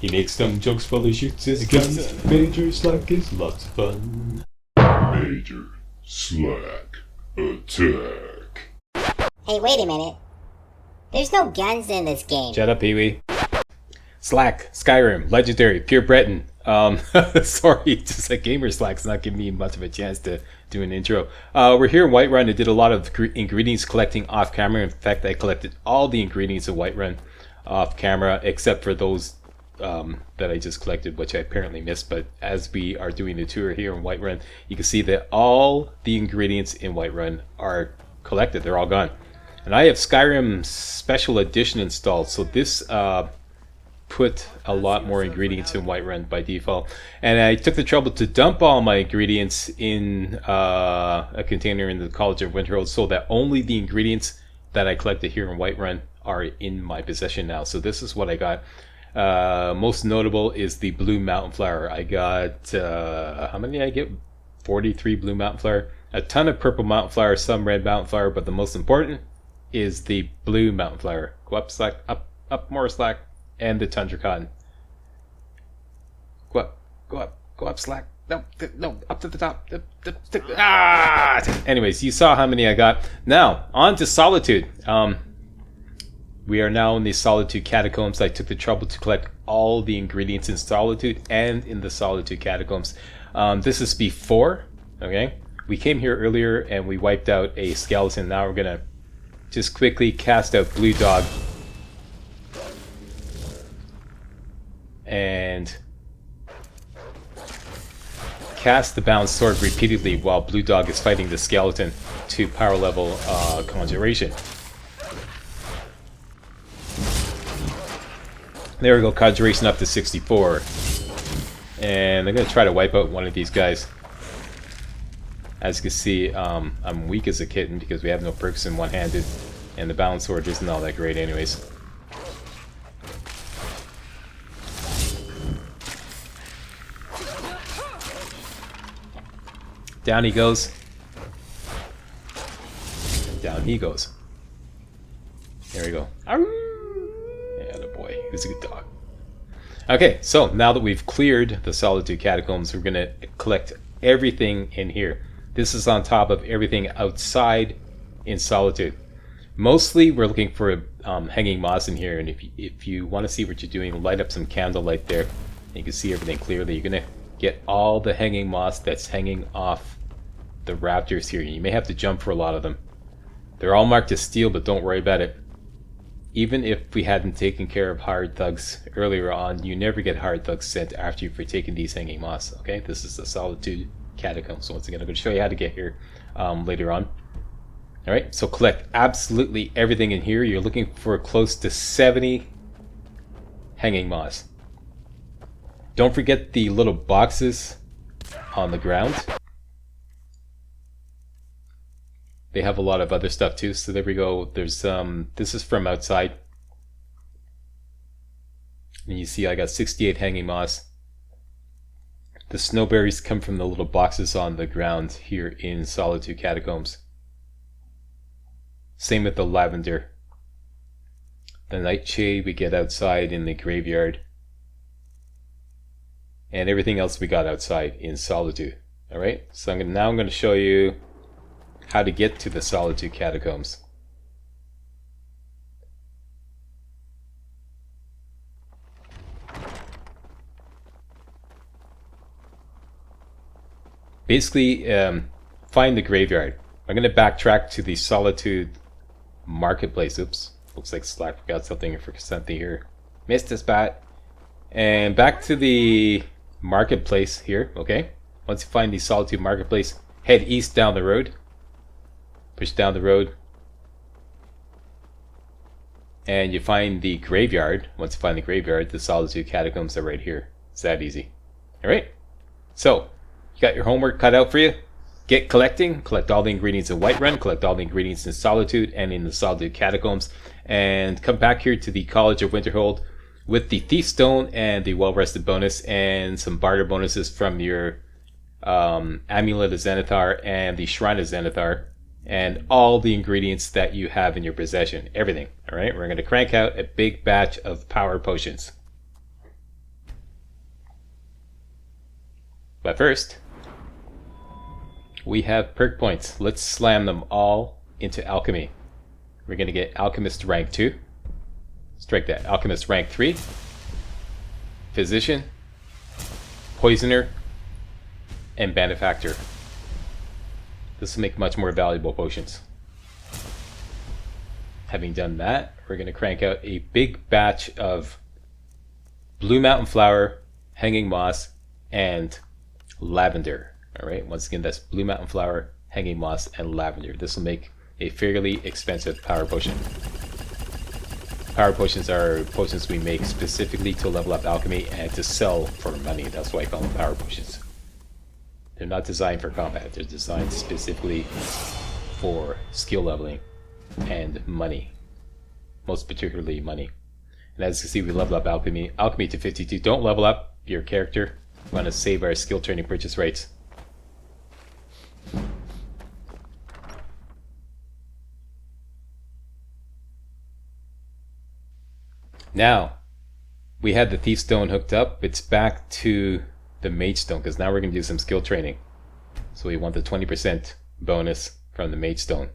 He makes dumb jokes while he shoots his guns. Major Slack is lots of fun. Major Slack Attack. Hey, wait a minute. There's no guns in this game. Shut up, Pee-wee. Slack, Skyrim, Legendary, Pure Breton. Sorry, just like Gamer Slack's not giving me much of a chance to do an intro. We're here in Whiterun. I did a lot of ingredients collecting off camera. In fact, I collected all the ingredients of Whiterun off camera, except for those that I just collected, which I apparently missed. But as we are doing the tour here in Whiterun, you can see that all the ingredients in Whiterun are collected. They're all gone. And I have Skyrim Special Edition installed, so this put a lot more ingredients in Whiterun by default. And I took the trouble to dump all my ingredients in a container in the College of Winterhold, so that only the ingredients that I collected here in Whiterun are in my possession now. So this is what I got. Most notable is the blue mountain flower. I got, how many did I get? 43 blue mountain flower. A ton of purple mountain flower, some red mountain flower, but the most important is the blue mountain flower. Go up, Slack, up more, Slack, and the tundra cotton. Go up, Slack. No, up to the top. Anyways, you saw how many I got. Now, on to Solitude. We are now in the Solitude Catacombs. I took the trouble to collect all the ingredients in Solitude and in the Solitude Catacombs. This is before, okay? We came here earlier and we wiped out a skeleton. Now we're gonna just quickly cast out Blue Dog. And cast the bound sword repeatedly while Blue Dog is fighting the skeleton to power level Conjuration. There we go, Conjuration up to 64. And I'm going to try to wipe out one of these guys. As you can see, I'm weak as a kitten because we have no perks in one-handed. And the balance sword isn't all that great anyways. Down he goes. And down he goes. There we go. Boy, he's a good dog. Okay, so now that we've cleared the Solitude Catacombs, we're going to collect everything in here. This is on top of everything outside in Solitude. Mostly we're looking for hanging moss in here, and if you want to see what you're doing, light up some candlelight there. You can see everything clearly. You're going to get all the hanging moss that's hanging off the raptors here. You may have to jump for a lot of them. They're all marked as steel, but don't worry about it. Even if we hadn't taken care of hired thugs earlier on, you never get hired thugs sent after you for taking these hanging moss. Okay, this is the Solitude Catacomb. So once again, I'm going to show you how to get here later on. All right, so collect absolutely everything in here. You're looking for close to 70 hanging moss. Don't forget the little boxes on the ground. They have a lot of other stuff too, so there we go. There's this is from outside. And you see I got 68 hanging moss. The snowberries come from the little boxes on the ground here in Solitude Catacombs. Same with the lavender. The nightshade we get outside in the graveyard. And everything else we got outside in Solitude. Alright, so now I'm going to show you how to get to the Solitude Catacombs. Basically, find the graveyard. I'm going to backtrack to the Solitude Marketplace. Oops, looks like Slack forgot something here. Missed a spot. And back to the Marketplace here, okay? Once you find the Solitude Marketplace, head east down the road. Push down the road. And you find the graveyard. Once you find the graveyard, the Solitude Catacombs are right here. It's that easy. Alright? So, you got your homework cut out for you. Get collecting. Collect all the ingredients in Whiterun. Collect all the ingredients in Solitude and in the Solitude Catacombs. And come back here to the College of Winterhold with the Thief Stone and the Well-Rested bonus and some barter bonuses from your Amulet of Zenithar and the Shrine of Zenithar. And all the ingredients that you have in your possession. Everything. Alright, we're going to crank out a big batch of power potions. But first, we have perk points. Let's slam them all into Alchemy. We're going to get Alchemist rank 2. Strike that. Alchemist rank 3. Physician. Poisoner. And Benefactor. This will make much more valuable potions. Having done that, we're going to crank out a big batch of Blue Mountain Flower, Hanging Moss, and Lavender. Alright, once again, that's Blue Mountain Flower, Hanging Moss, and Lavender. This will make a fairly expensive power potion. Power potions are potions we make specifically to level up alchemy and to sell for money. That's why I call them power potions. They're not designed for combat. They're designed specifically for skill leveling and money. Most particularly money. And as you can see, we level up alchemy to 52. Don't level up your character. We want to save our skill training purchase rates. Now, we had the Thief Stone hooked up. It's back to the Mage Stone, because now we're going to do some skill training. So we want the 20% bonus from the Mage Stone.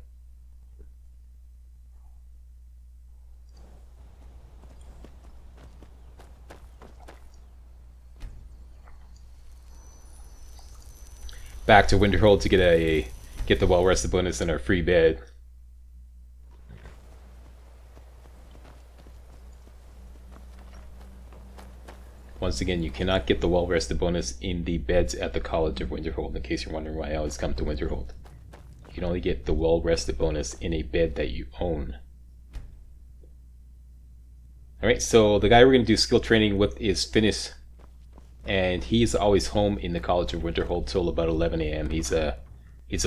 Back to Winterhold to get the well rested bonus in our free bed. Once again, you cannot get the well rested bonus in the beds at the College of Winterhold, in case you're wondering why I always come to Winterhold. You can only get the well rested bonus in a bed that you own. Alright, so the guy we're going to do skill training with is Finis. And he's always home in the College of Winterhold till about 11 a.m. He's a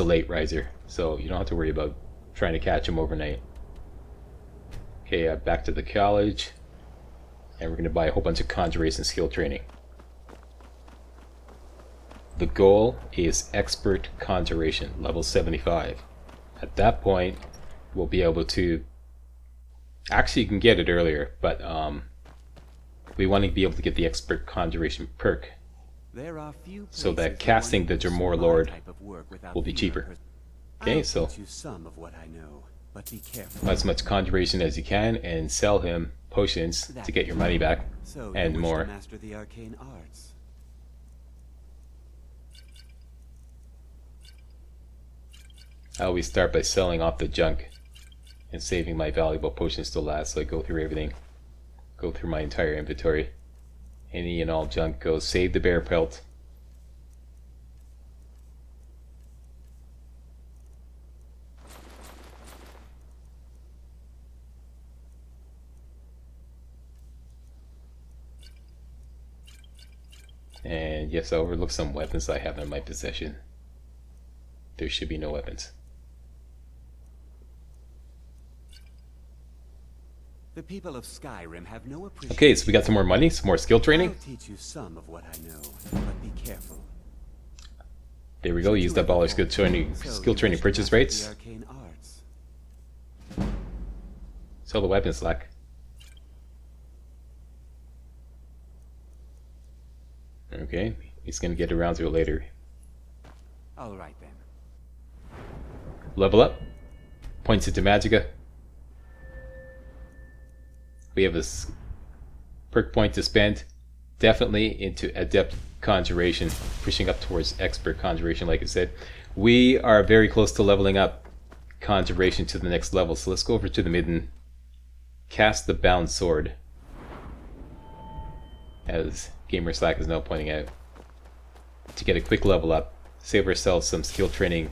late riser, so you don't have to worry about trying to catch him overnight. Okay, back to the college, and we're going to buy a whole bunch of Conjuration skill training. The goal is Expert Conjuration, level 75. At that point, we'll be able to... Actually, you can get it earlier, but we want to be able to get the Expert Conjuration perk, so that casting the Dremora Lord will be cheaper. Okay, so buy as much Conjuration as you can and sell him potions to get your money back and more. I always start by selling off the junk and saving my valuable potions to last, so I go through everything. Go through my entire inventory. Any and all junk goes. Save the bear pelt. And yes, I overlooked some weapons I have in my possession. There should be no weapons. The people of Skyrim have no appreciation. Okay, so we got some more money, some more skill training. I'll teach you some of what I know, but be careful. There we go. Used up all our skill training purchase rates. Sell the weapons, Slack. Okay, he's gonna get around to it later. All right then. Level up. Points into Magicka. We have a perk point to spend. Definitely into Adept Conjuration, pushing up towards Expert Conjuration, like I said. We are very close to leveling up Conjuration to the next level, so let's go over to the midden. Cast the Bound Sword, as GamerSlack is now pointing out, to get a quick level up, save ourselves some skill training,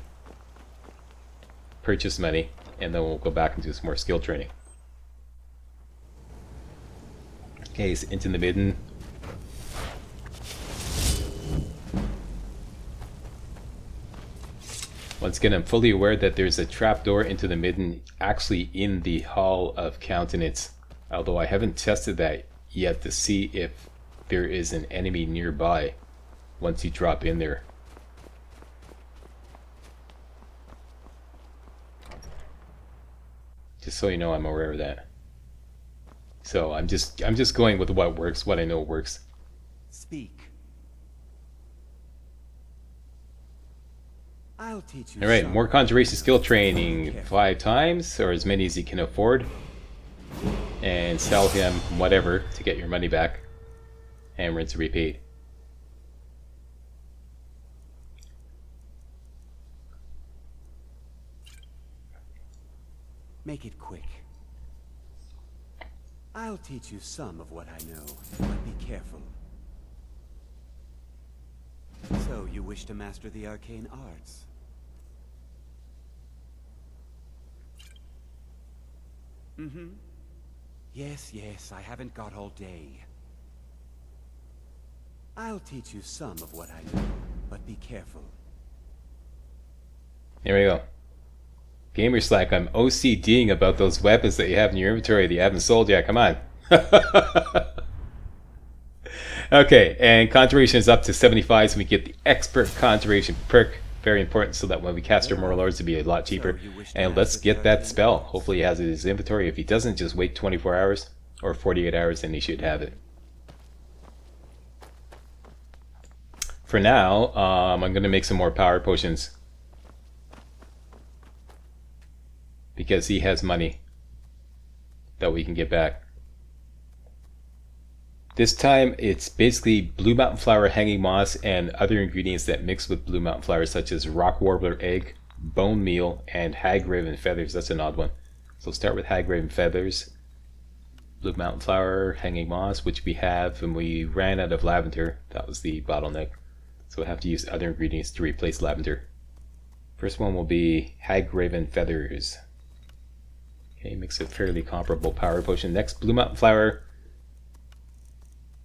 purchase money, and then we'll go back and do some more skill training. Okay, so into the midden. Once again, I'm fully aware that there's a trapdoor into the midden actually in the Hall of Countenance, although I haven't tested that yet to see if there is an enemy nearby once you drop in there. Just so you know, I'm aware of that. So I'm just going with what works, what I know works. Speak. I'll teach you. Alright, some more of Conjuration skill what I training know. 5 times, or as many as you can afford. And sell him whatever to get your money back. And rinse and repeat. Make it quick. I'll teach you some of what I know, but be careful. So, you wish to master the arcane arts? Mm-hmm. Yes, yes, I haven't got all day. I'll teach you some of what I know, but be careful. Here we go. GamerSlack, I'm OCDing about those weapons that you have in your inventory that you haven't sold yet. Come on. Okay, and Conjuration is up to 75, so we get the Expert Conjuration perk. Very important, so that when we cast our more lords, it'll be a lot cheaper. And let's get that spell. Hopefully he has it in his inventory. If he doesn't, just wait 24 hours or 48 hours and he should have it. For now, I'm going to make some more power potions. Because he has money that we can get back. This time it's basically Blue Mountain Flower, Hanging Moss, and other ingredients that mix with Blue Mountain Flower, such as Rock Warbler Egg, Bone Meal, and Hag Raven Feathers. That's an odd one. So start with Hag Raven Feathers, Blue Mountain Flower, Hanging Moss, which we have, and we ran out of lavender. That was the bottleneck. So we'll have to use other ingredients to replace lavender. First one will be Hag Raven Feathers. Okay, makes a fairly comparable power potion. Next, Blue Mountain Flower,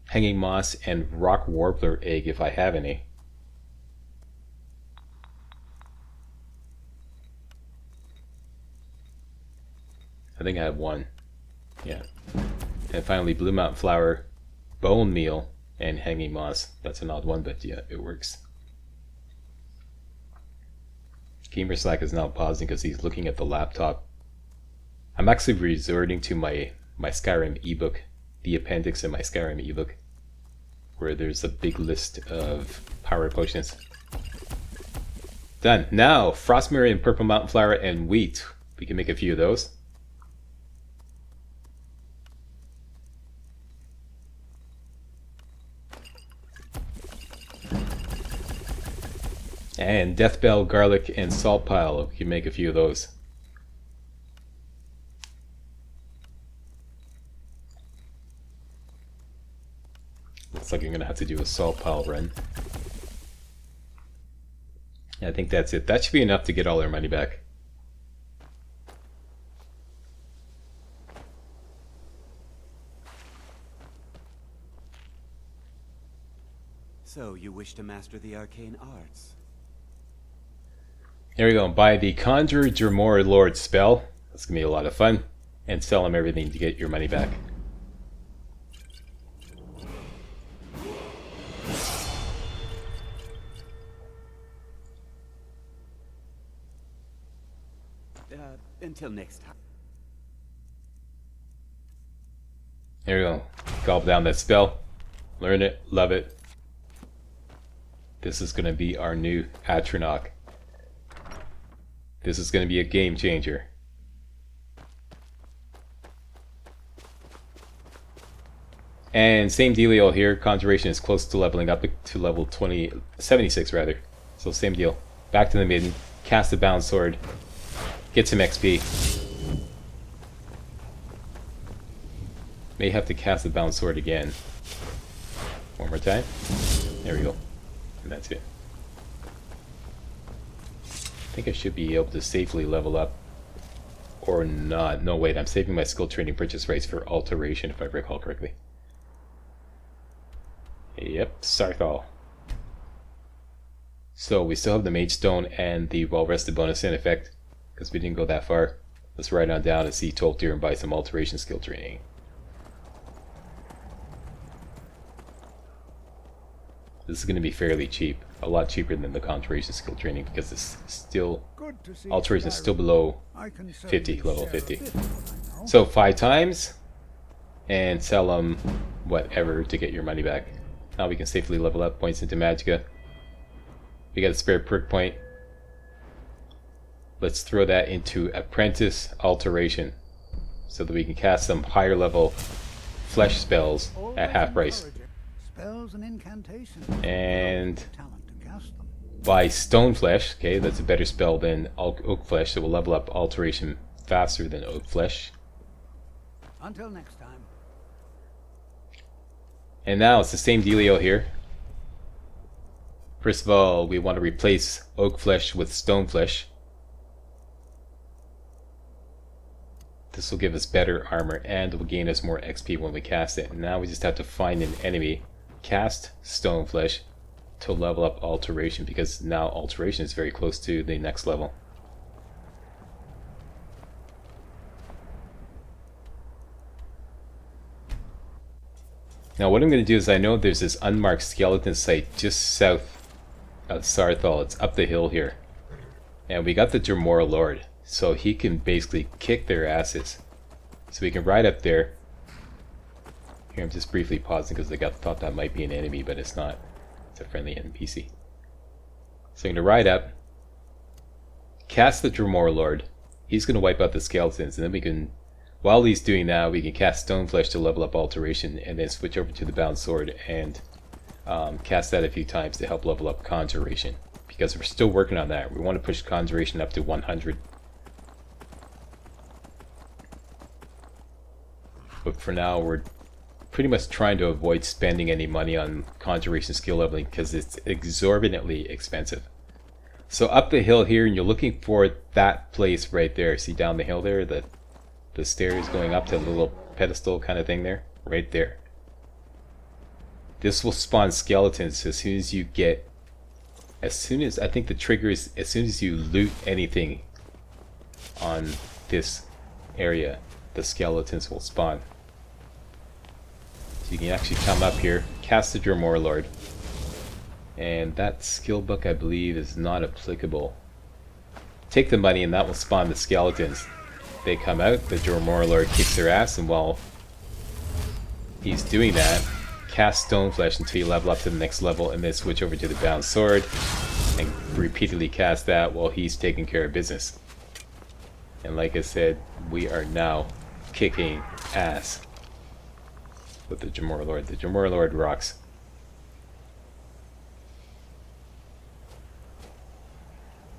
Hanging Moss, and Rock Warbler Egg, if I have any. I think I have one. Yeah. And finally, Blue Mountain Flower, Bone Meal, and Hanging Moss. That's an odd one, but yeah, it works. GamerSlack is now pausing because he's looking at the laptop. I'm actually resorting to my Skyrim ebook, the appendix in my Skyrim ebook, where there's a big list of power potions. Done. Now, Frostmirror and Purple Mountain Flower and Wheat. We can make a few of those. And Death Bell, Garlic, and Salt Pile. We can make a few of those. Looks like I'm going to have to do a Salt Pile run. I think that's it. That should be enough to get all our money back. So, you wish to master the arcane arts? Here we go. Buy the Conjure Dremora Lord spell. That's going to be a lot of fun. And sell him everything to get your money back. Until next time. Here we go. Gulp down that spell. Learn it. Love it. This is going to be our new Atronach. This is going to be a game changer. And same dealio here. Conjuration is close to leveling up to level 76 rather. So same deal. Back to the midden. Cast the bound sword. Get some XP. May have to cast the bound sword again. One more time. There we go. And that's it. I think I should be able to safely level up. Or not. No, wait. I'm saving my skill training purchase rights for Alteration, if I recall correctly. Yep, Sarthal. So we still have the Mage Stone and the Well-Rested bonus in effect, because we didn't go that far. Let's ride on down and see Tolkir and buy some Alteration skill training. This is going to be fairly cheap. A lot cheaper than the Conjuration skill training, because it's still... Alteration is still below 50, level 50. So 5 times, and sell them whatever to get your money back. Now we can safely level up points into Magicka. We got a spare perk point. let's throw that into Apprentice Alteration so that we can cast some higher level flesh spells at half price. Spells and incantations. And Talent to cast them. by Stone Flesh, okay, that's a better spell than Oak Flesh, so we'll level up Alteration faster than Oak Flesh. Until next time. And now it's the same dealio here. First of all, we want to replace Oak Flesh with Stone Flesh. This will give us better armor and will gain us more XP when we cast it. And now we just have to find an enemy, cast Stone Flesh to level up Alteration, because now Alteration is very close to the next level. Now what I'm going to do is, I know there's this unmarked skeleton site just south of Sarthal. It's up the hill here. And we got the Dremora Lord, so he can basically kick their asses. So we can ride up there. Here I'm just briefly pausing because I thought that might be an enemy, but it's not. It's a friendly NPC. So I'm going to ride up, cast the Dremora Lord. He's going to wipe out the skeletons, and then we can, while he's doing that, we can cast Stone Flesh to level up Alteration, and then switch over to the Bound Sword and cast that a few times to help level up Conjuration, because we're still working on that. We want to push Conjuration up to 100. But for now, we're pretty much trying to avoid spending any money on Conjuration skill leveling because it's exorbitantly expensive. So up the hill here, and you're looking for that place right there. See down the hill there, the stairs going up to the little pedestal kind of thing there? Right there. This will spawn skeletons as soon as you get... I think the trigger is as soon as you loot anything on this area, the skeletons will spawn. So you can actually come up here, cast the Dremora Lord, and that skill book I believe is not applicable. Take the money and that will spawn the skeletons. They come out, the Dremora Lord kicks their ass, and while he's doing that, cast Stone Flesh until you level up to the next level, and then switch over to the Bound Sword and repeatedly cast that while he's taking care of business. And like I said, we are now kicking ass with the Dremora Lord. The Dremora Lord rocks.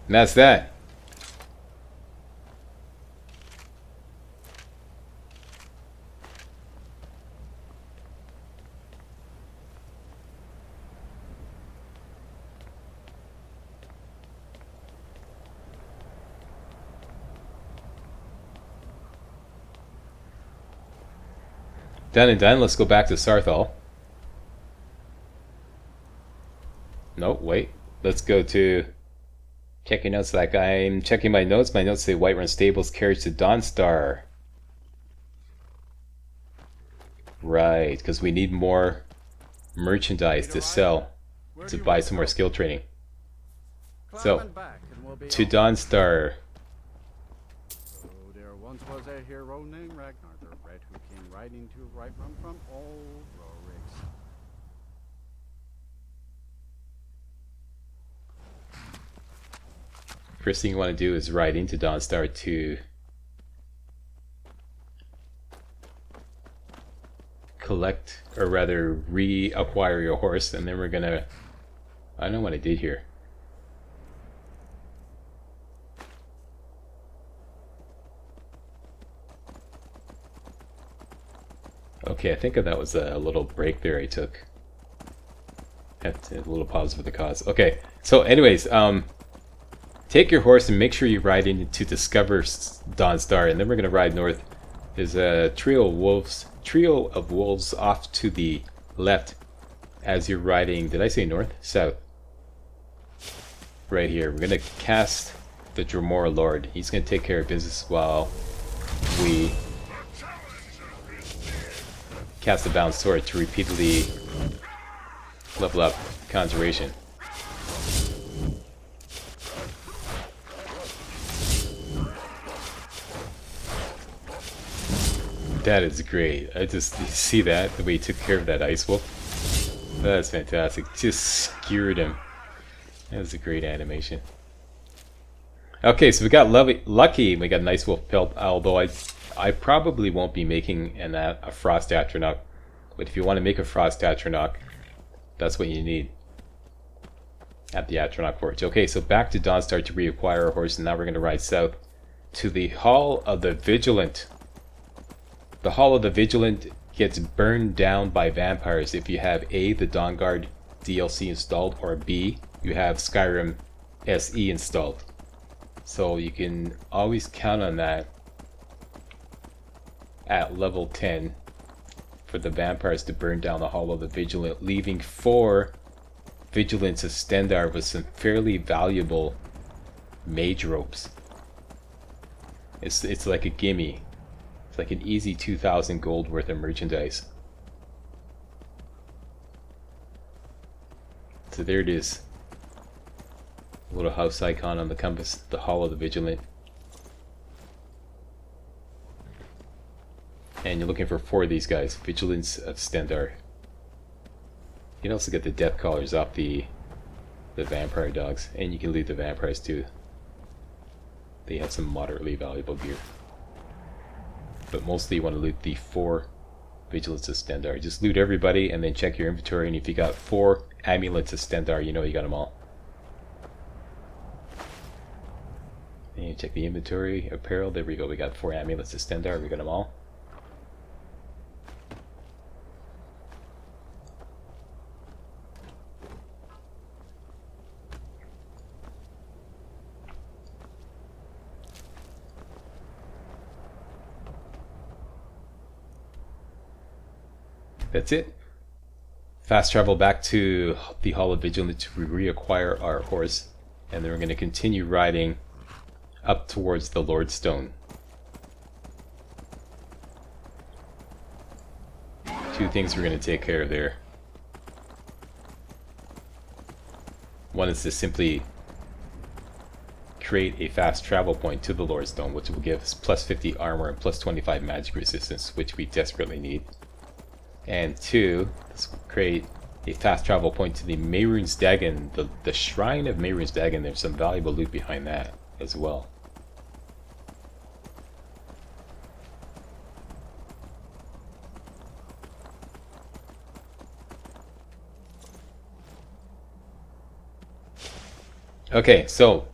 And that's that. Done and done. Let's go back to Sarthal. No, wait. Let's go to checking notes. Like I'm checking my notes. My notes say Whiterun Stables carriage to Dawnstar. Right, because we need more merchandise to sell to buy some more skill training. So, to Dawnstar. There once was a hero named Ragnar the Red who came riding to Whiterun from old Rorik's. First thing you want to do is ride into Dawnstar to collect, or rather reacquire your horse, and then we're gonna... I don't know what I did here. Okay, I think that was a little break there I took. Had to, a little pause for the cause. Okay, so anyways, take your horse and make sure you ride in to discover Dawnstar, and then we're gonna ride north. There's a trio of wolves off to the left as you're riding. Did I say north? South. Right here. We're gonna cast the Dremora Lord. He's gonna take care of business while we cast the Bound Sword to repeatedly level up Conjuration. That is great. I just see that, the way he took care of that ice wolf. That's fantastic. Just skewered him. That was a great animation. Okay, so we got lucky. We got a nice wolf pelt, although I probably won't be making a frost atronach. But if you want to make a frost atronach, that's what you need at the Atronach Forge. Okay, so back to Dawnstar to reacquire our horse, and now we're going to ride south to the Hall of the Vigilant. The Hall of the Vigilant gets burned down by vampires if you have A, the Dawnguard DLC installed, or B, you have Skyrim SE installed. So you can always count on that at level 10 for the vampires to burn down the Hall of the Vigilant, leaving 4 Vigilance of Stendarr with some fairly valuable mage ropes. It's like a gimme. It's like an easy 2,000 gold worth of merchandise. So there it is. A little house icon on the compass, the Hall of the Vigilant. And you're looking for 4 of these guys, Vigilance of Stendarr. You can also get the death collars off the vampire dogs, and you can loot the vampires too. They have some moderately valuable gear. But mostly you want to loot the 4 Vigilance of Stendarr. Just loot everybody and then check your inventory, and if you got 4 Amulets of Stendarr, you know you got them all. And you check the inventory, apparel, there we go, we got 4 Amulets of Stendarr, we got them all. That's it. Fast travel back to the Hall of Vigilance to reacquire our horse, and then we're going to continue riding up towards the Lordstone. 2 things we're going to take care of there. One is to simply create a fast travel point to the Lordstone, which will give us plus 50 armor and plus 25 magic resistance, which we desperately need. And 2, let's create a fast travel point to the Mehrunes Dagon, the Shrine of Mehrunes Dagon. There's some valuable loot behind that as well. Okay, so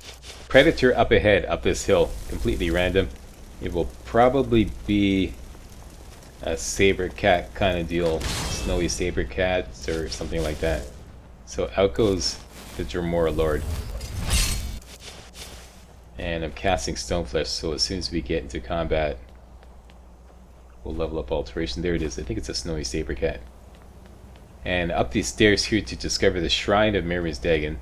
Predator up ahead, up this hill, completely random. It will probably be a saber cat kind of deal, snowy saber cats or something like that. So out goes the Dremora Lord, and I'm casting Stoneflesh, so as soon as we get into combat we'll level up Alteration. There it is, I think it's a snowy saber cat. And up these stairs here to discover the Shrine of Mehrunes Dagon,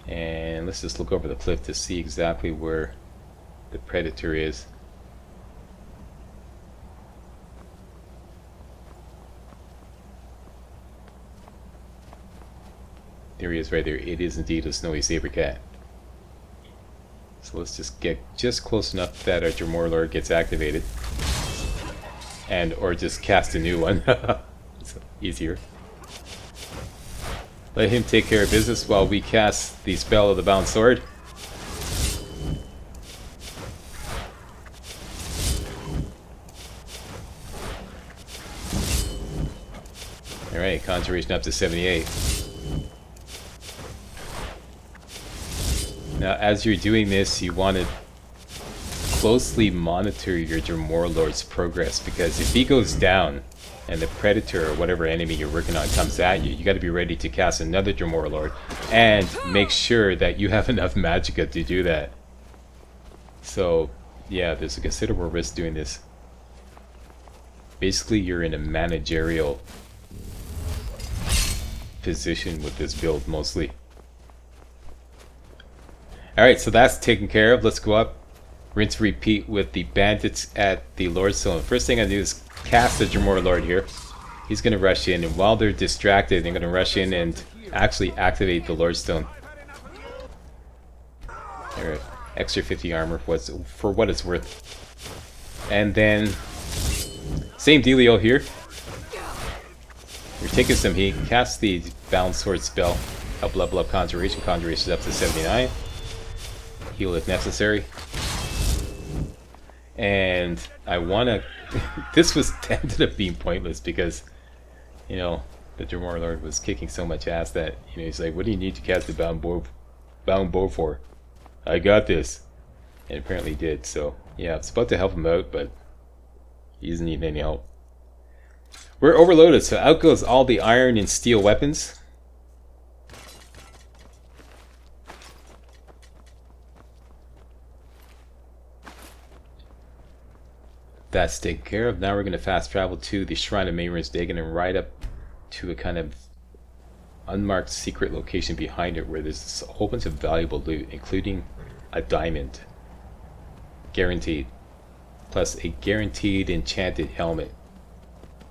and let's just look over the cliff to see exactly where the Predator is. There he is right there. It is indeed a snowy saber cat. So let's just get just close enough that our Dremora Lord gets activated. And or just cast a new one. It's easier. Let him take care of business while we cast the spell of the Bound Sword. Alright, Conjuration up to 78. Now, as you're doing this, you want to closely monitor your Dremora Lord's progress, because if he goes down and the Predator or whatever enemy you're working on comes at you, you got to be ready to cast another Dremora Lord and make sure that you have enough magicka to do that. So, yeah, there's a considerable risk doing this. Basically, you're in a managerial position with this build, mostly. Alright, so that's taken care of. Let's go up, rinse, repeat with the bandits at the Lordstone. First thing I do is cast the Dremora Lord here. He's going to rush in, and while they're distracted, they're going to rush in and actually activate the Lordstone. Alright, extra 50 armor for what it's worth. And then, same dealio here. You're taking some heat. Cast the Bound Sword spell. Help level up Conjuration. Conjuration is up to 79. heal if necessary. And I want to... this was ended up being pointless because, you know, the Dremora Lord was kicking so much ass that, you know, he's like, what do you need to cast the bound bow for? I got this. And apparently he did, so yeah, it's about to help him out, but he doesn't need any help. We're overloaded, so out goes all the iron and steel weapons. That's taken care of. Now we're going to fast travel to the Shrine of Mayor's Dagon and ride up to a kind of unmarked secret location behind it where there's a whole bunch of valuable loot, including a diamond. Guaranteed. Plus a guaranteed enchanted helmet,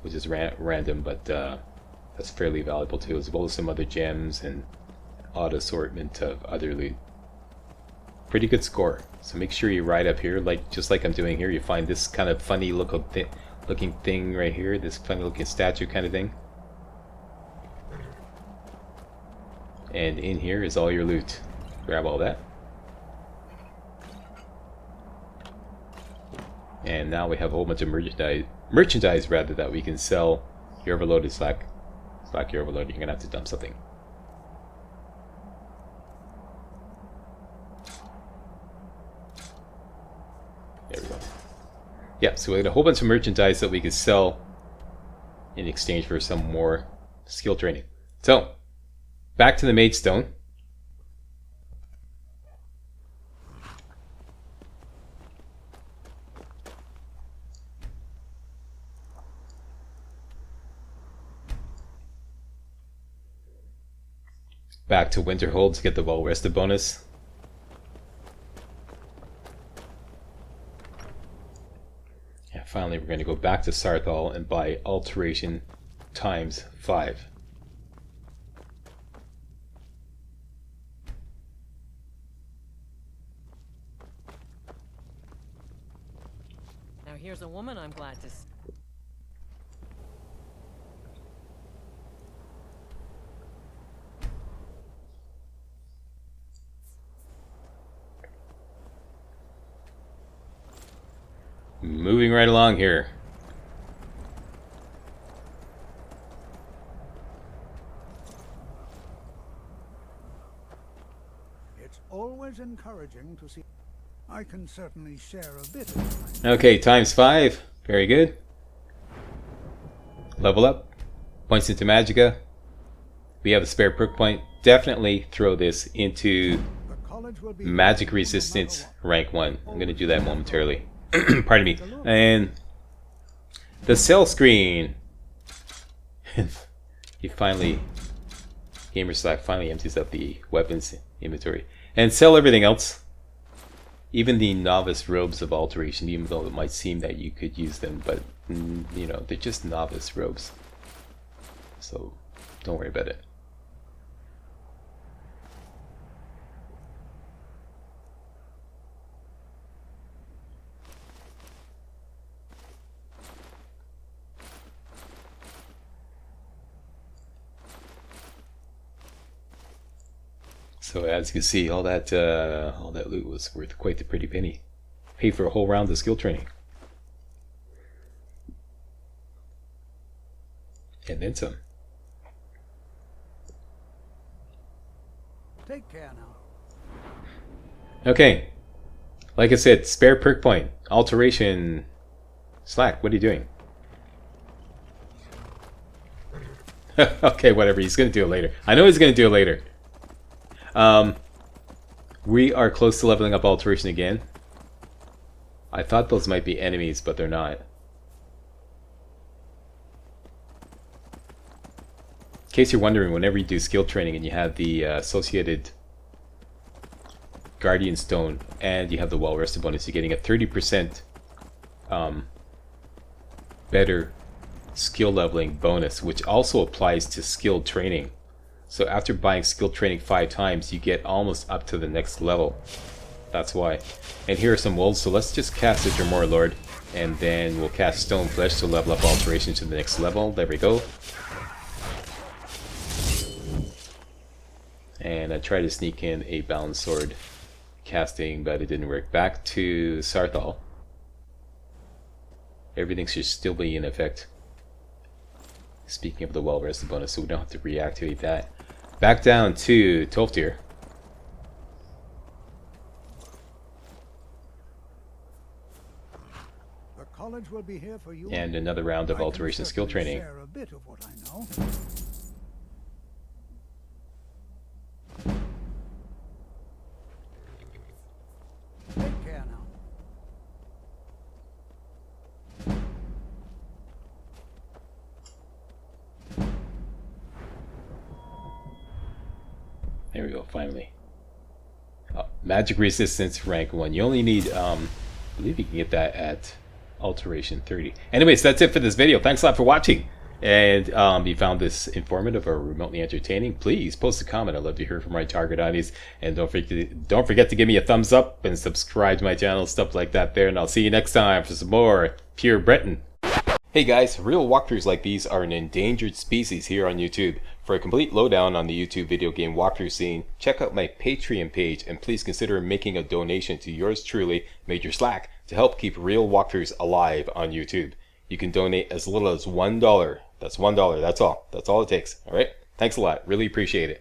which is random, but that's fairly valuable too, as well as some other gems and odd assortment of other loot. Pretty good score. So make sure you ride up here, just like I'm doing here. You find this kind of funny looking thing right here, this funny looking statue kind of thing. And in here is all your loot. Grab all that. And now we have a whole bunch of merchandise rather that we can sell. You're overloaded, Slack. Slack, you're overloaded. You're gonna have to dump something. There we go. Yeah, so we got a whole bunch of merchandise that we can sell in exchange for some more skill training. So, back to the Mage Stone. Back to Winterhold to get the Well Rested bonus. And finally, we're going to go back to Sarthal and buy Alteration times 5. Now here's a woman I'm glad to see. Moving right along here. It's always encouraging to see. I can certainly share a bit of my... Okay, times 5. Very good. Level up. Points into Magicka. We have a spare perk point. Definitely throw this into Magic Resistance rank 1. I'm going to do that momentarily. Pardon me. And the sell screen. GamerSlack finally empties up the weapons inventory and sell everything else, even the novice robes of Alteration, even though it might seem that you could use them, but you know, they're just novice robes, so don't worry about it. So as you can see, all that loot was worth quite the pretty penny. Paid for a whole round of skill training. And then some. Take care now. Okay. Like I said, spare perk point. Alteration. Slack, what are you doing? Okay, whatever. He's going to do it later. I know he's going to do it later. We are close to leveling up Alteration again. I thought those might be enemies, but they're not. In case you're wondering, whenever you do skill training and you have the associated Guardian Stone and you have the Well Rested bonus, you're getting a 30% better skill leveling bonus, which also applies to skill training. So after buying skill training 5 times, you get almost up to the next level. That's why. And here are some wolves, so let's just cast the Dremora Lord, and then we'll cast Stone Flesh to level up Alteration to the next level. There we go. And I try to sneak in a Balance Sword casting, but it didn't work. Back to Sarthal. Everything should still be in effect. Speaking of the well-rested bonus, so we don't have to reactivate that. Back down to 12th tier. The college will be here for you. And another round of I can alteration skill certainly training. share a bit of what I know. Take care now. There we go, finally. Magic resistance rank 1. You only need, I believe you can get that at Alteration 30. Anyways, that's it for this video. Thanks a lot for watching. And if you found this informative or remotely entertaining, please post a comment. I'd love to hear from my target audience. And don't forget to give me a thumbs up and subscribe to my channel, stuff like that there. And I'll see you next time for some more Pure Breton. Hey guys, real walkthroughs like these are an endangered species here on YouTube. For a complete lowdown on the YouTube video game walkthrough scene, check out my Patreon page and please consider making a donation to yours truly, Major Slack, to help keep real walkthroughs alive on YouTube. You can donate as little as $1. That's $1, that's all. That's all it takes, alright? Thanks a lot, really appreciate it.